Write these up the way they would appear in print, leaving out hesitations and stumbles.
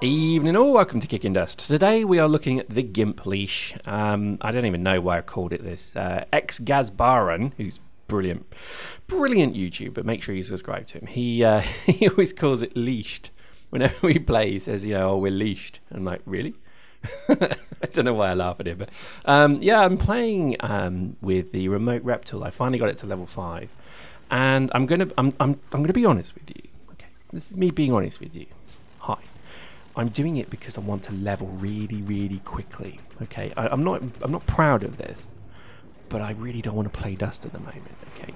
Evening all, welcome to Kicking Dust. Today we are looking at the GIMP leash. I don't even know why I called it this. Ex-Gazbaran, who's brilliant YouTuber, make sure you subscribe to him. He he always calls it leashed. Whenever we play, he says, you know, oh, we're leashed. I'm like, really? I don't know why I laugh at him, but yeah, I'm playing with the remote rep tool. I finally got it to level 5, and I'm gonna be honest with you. Okay, this is me being honest with you. Hi. I'm doing it because I want to level really quickly. Okay, I'm not proud of this, but I really don't want to play Dust at the moment. Okay,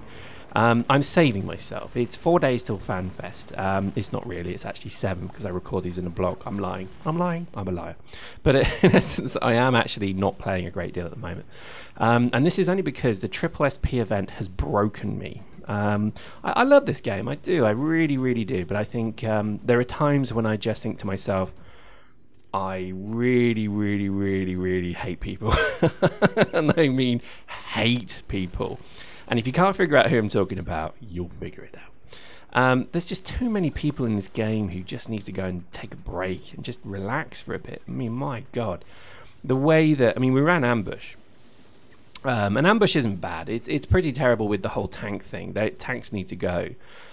I'm saving myself. It's 4 days till FanFest. It's not really. It's actually 7 because I record these in a blog. I'm lying. I'm a liar. But in essence, I am actually not playing a great deal at the moment. And this is only because the Triple SP event has broken me. I love this game. I do. I really do. But I think there are times when I just think to myself, I really hate people. And I mean hate people. And if you can't figure out who I'm talking about, you'll figure it out. There's just too many people in this game who just need to go and take a break and just relax for a bit. I mean, my God. The way that... I mean, we ran Ambush. And Ambush isn't bad. It's pretty terrible with the whole tank thing. Tanks need to go.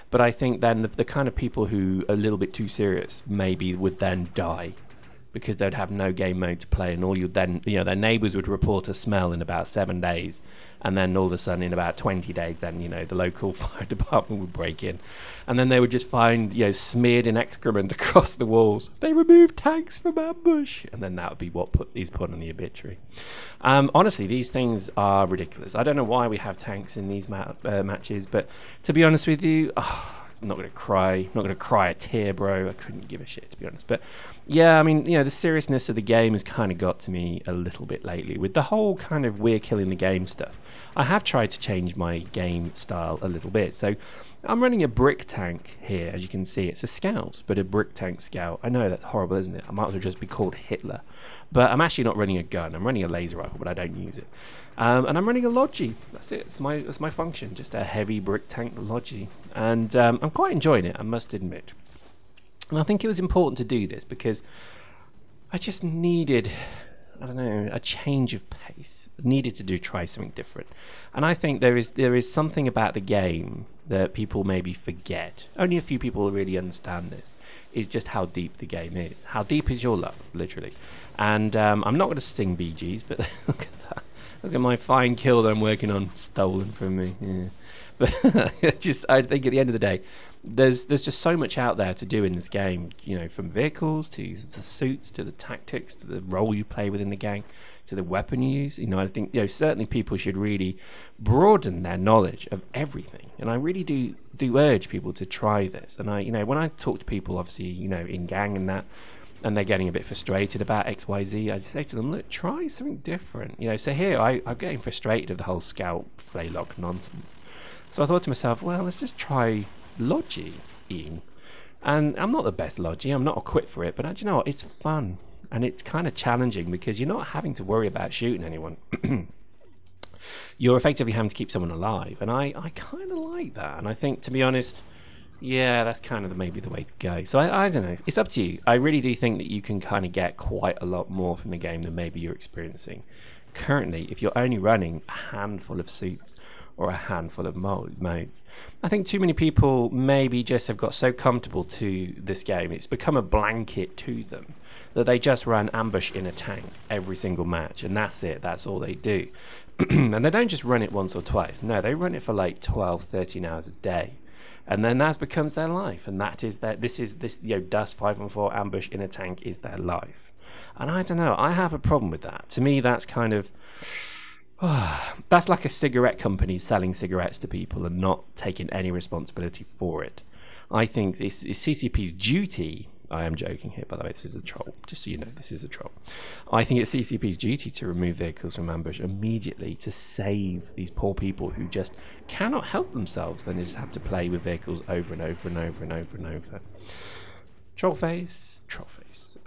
But I think then the kind of people who are a little bit too serious maybe would then die because they'd have no game mode to play, and all you then, you know, their neighbours would report a smell in about 7 days, and then all of a sudden in about 20 days, then, you know, the local fire department would break in, and then they would just find, you know, smeared in excrement across the walls. They removed tanks from Ambush, and then that would be what is put on the obituary. Honestly, these things are ridiculous. I don't know why we have tanks in these matches, but to be honest with you, I'm not going to cry. I'm not going to cry a tear, bro. I couldn't give a shit, to be honest. But yeah, I mean, you know, the seriousness of the game has kind of got to me a little bit lately with the whole kind of we're killing the game stuff. I have tried to change my game style a little bit. So I'm running a brick tank here, as you can see. It's a scout, but a brick tank scout. I know that's horrible, isn't it? I might as well just be called Hitler. But I'm actually not running a gun. I'm running a laser rifle, but I don't use it. And I'm running a Logi. That's it. It's my function. Just a heavy brick tank Logi. And I'm quite enjoying it, I must admit. And I think it was important to do this because I just needed, I don't know, a change of pace. I needed to try something different. And I think there is something about the game that people maybe forget. Only a few people really understand this. Is just how deep the game is. How deep is your love, literally. And I'm not going to sting BGs, but look at that. Look at my fine kill that I'm working on, stolen from me. Yeah. But just, I think at the end of the day, there's just so much out there to do in this game. You know, from vehicles to the suits to the tactics to the role you play within the game to the weapon you use. You know, I think, you know, certainly people should really broaden their knowledge of everything. And I really do urge people to try this. And I, you know, when I talk to people, obviously, you know, in gang and that, and they're getting a bit frustrated about XYZ, I say to them, look, try something different. You know, so here I'm getting frustrated of the whole scout flaylock nonsense. So I thought to myself, well, let's just try Logi-ing. And I'm not the best Logi, I'm not equipped for it, but do you know what? It's fun. And it's kind of challenging because you're not having to worry about shooting anyone. You're effectively having to keep someone alive. And I kind of like that. And I think, to be honest, yeah, that's kind of maybe the way to go. So I don't know. It's up to you. I really do think that you can kind of get quite a lot more from the game than maybe you're experiencing. Currently, if you're only running a handful of suits or a handful of modes, I think too many people maybe just have got so comfortable to this game. It's become a blanket to them that they just run ambush in a tank every single match, and that's it. That's all they do. And they don't just run it once or twice. No, they run it for like 12, 13 hours a day. And then that becomes their life, and that is this you know, Dust 5-on-4 ambush in a tank is their life. And I don't know, I have a problem with that. To me, that's kind of that's like a cigarette company selling cigarettes to people and not taking any responsibility for it. I think it's CCP's duty. I am joking here, by the way, this is a troll, just so you know, this is a troll. I think it's CCP's duty to remove vehicles from ambush immediately to save these poor people who just cannot help themselves. Then they just have to play with vehicles over and over and over and over and over. Troll face, troll face.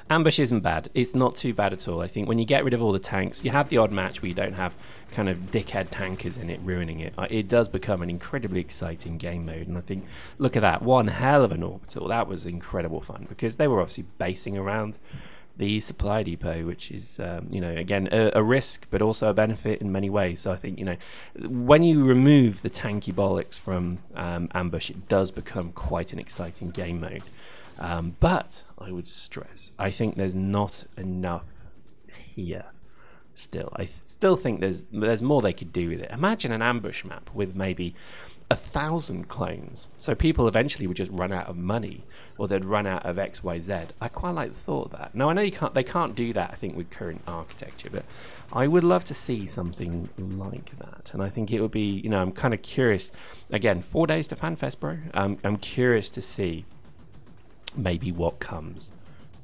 Ambush isn't bad. It's not too bad at all. I think when you get rid of all the tanks, you have the odd match where you don't have kind of dickhead tankers in it ruining it. It does become an incredibly exciting game mode. And I think, look at that, one hell of an orbital. That was incredible fun because they were obviously basing around the supply depot, which is, again, a risk, but also a benefit in many ways. So I think, when you remove the tanky bollocks from Ambush, it does become quite an exciting game mode. But I would stress, I think there's not enough here. Still, I still think there's more they could do with it. Imagine an Ambush map with maybe 1,000 clones, so people eventually would just run out of money, or they'd run out of XYZ. I quite like the thought of that. Now I know they can't do that, I think, with current architecture, but I would love to see something like that. And I think it would be, I'm kind of curious. Again, 4 days to FanFest, bro. I'm curious to see maybe what comes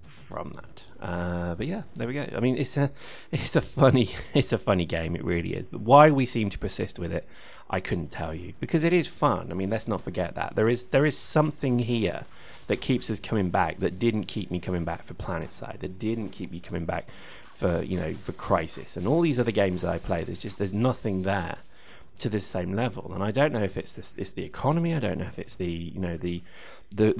from that. But yeah, there we go. I mean, it's a funny game. It really is. But why we seem to persist with it, I couldn't tell you, because it is fun. I mean, let's not forget that there is something here that keeps us coming back, that didn't keep me coming back for PlanetSide, that didn't keep me coming back for for Crisis and all these other games that I play. There's nothing there to this same level, and I don't know if it's the economy. I don't know if it's the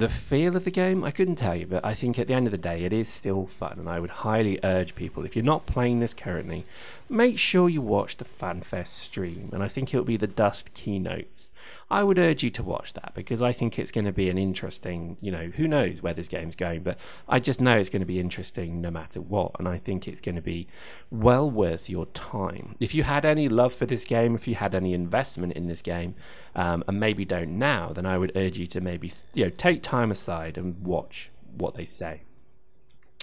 feel of the game. I couldn't tell you, but I think at the end of the day it is still fun, and I would highly urge people, if you're not playing this currently, make sure you watch the FanFest stream, and I think it'll be the Dust keynotes. I would urge you to watch that, because I think it's going to be an interesting, who knows where this game's going, but I just know it's going to be interesting no matter what, and I think it's going to be well worth your time. If you had any love for this game, if you had any investment in this game, and maybe don't now, then I would urge you to maybe take time aside and watch what they say.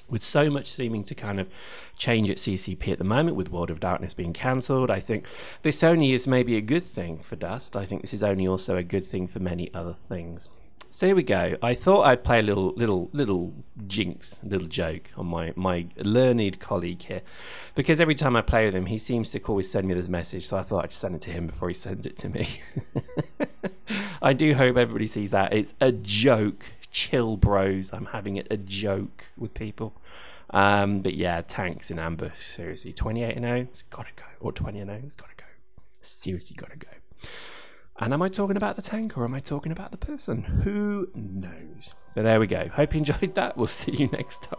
With so much seeming to kind of change at CCP at the moment, with World of Darkness being cancelled, I think this only is maybe a good thing for Dust. I think this is only also a good thing for many other things. So here we go. I thought I'd play a little jinx, little joke on my learned colleague here, because every time I play with him, he seems to always send me this message. So I thought I'd send it to him before he sends it to me. I do hope everybody sees that. It's a joke. Chill, bros. I'm having it a joke with people. But yeah, tanks in Ambush. Seriously, 28-0, it's gotta go. Or 20-0, it's gotta go. Seriously, gotta go. And am I talking about the tank, or am I talking about the person? Who knows? But there we go. Hope you enjoyed that. We'll see you next time.